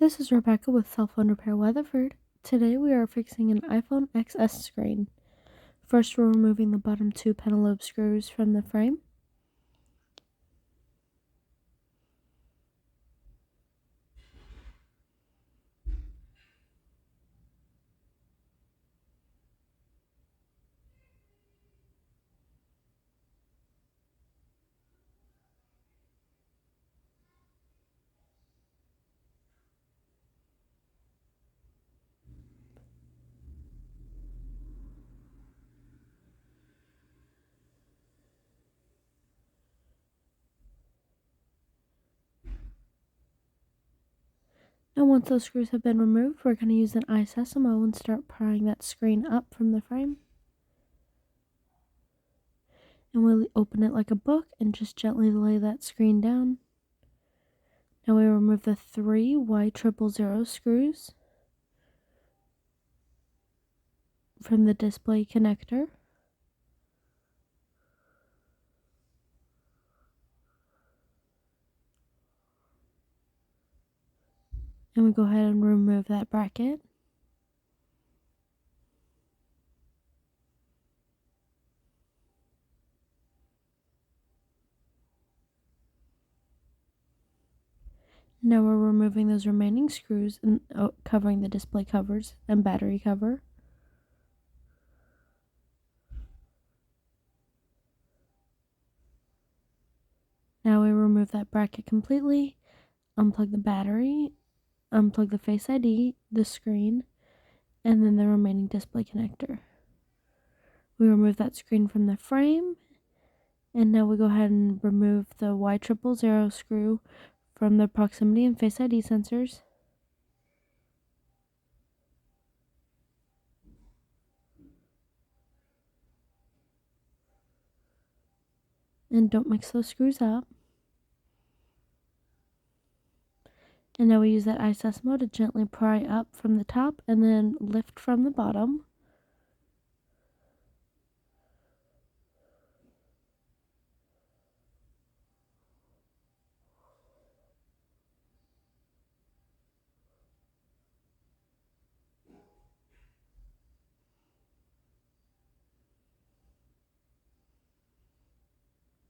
This is Rebecca with Cell Phone Repair Weatherford. Today we are fixing an iPhone XS screen. First, we're removing the bottom two pentalobe screws from the frame. Now once those screws have been removed, we're going to use an iSesamo and start prying that screen up from the frame. And we'll open it like a book and just gently lay that screen down. Now we remove the three Y000 screws from the display connector. And we go ahead and remove that bracket. Now we're removing those remaining screws and covering the display covers and battery cover. Now we remove that bracket completely, unplug the battery, unplug the Face ID, the screen, and then the remaining display connector. We remove that screen from the frame, and now we go ahead and remove the Y000 screw from the proximity and Face ID sensors. And don't mix those screws up. And now we use that iSesamo to gently pry up from the top and then lift from the bottom.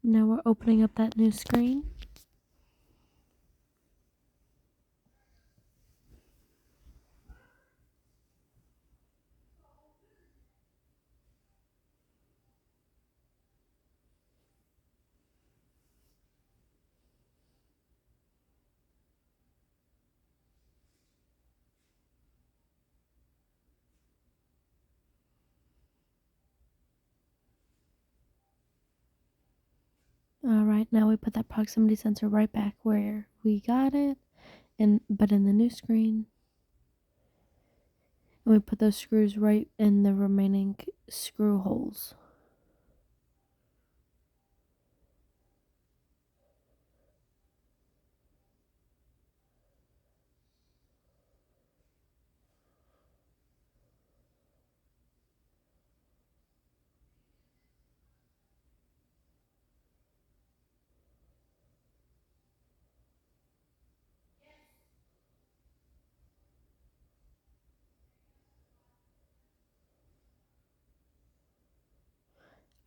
Now we're opening up that new screen. Alright, now we put that proximity sensor right back where we got it, but in the new screen. And we put those screws right in the remaining screw holes.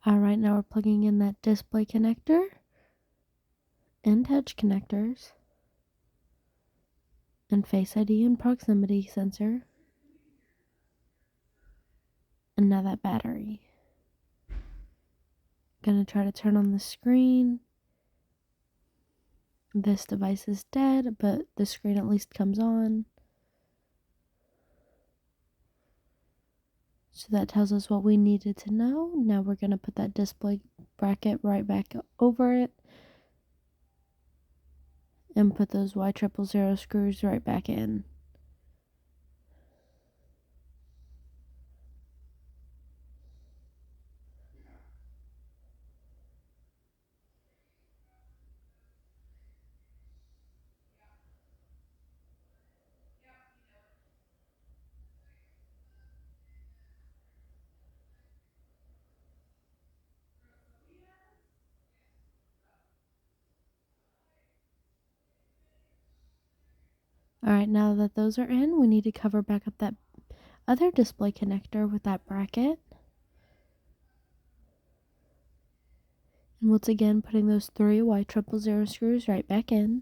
Alright, now we're plugging in that display connector and touch connectors and Face ID and proximity sensor. And now that battery. Gonna try to turn on the screen. This device is dead, but the screen at least comes on. So that tells us what we needed to know. Now we're going to put that display bracket right back over it and put those Y000 screws right back in. Alright, now that those are in, we need to cover back up that other display connector with that bracket. And once again, putting those 3 Y000 screws right back in.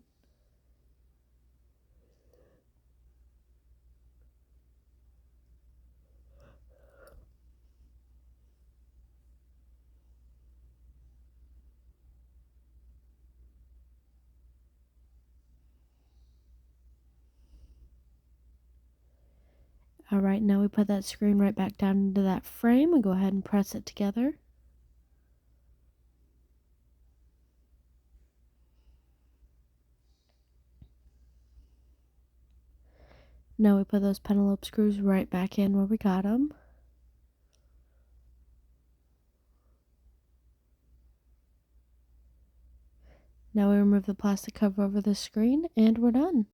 Alright, now we put that screen right back down into that frame and go ahead and press it together. Now we put those penelope screws right back in where we got them. Now we remove the plastic cover over the screen and we're done.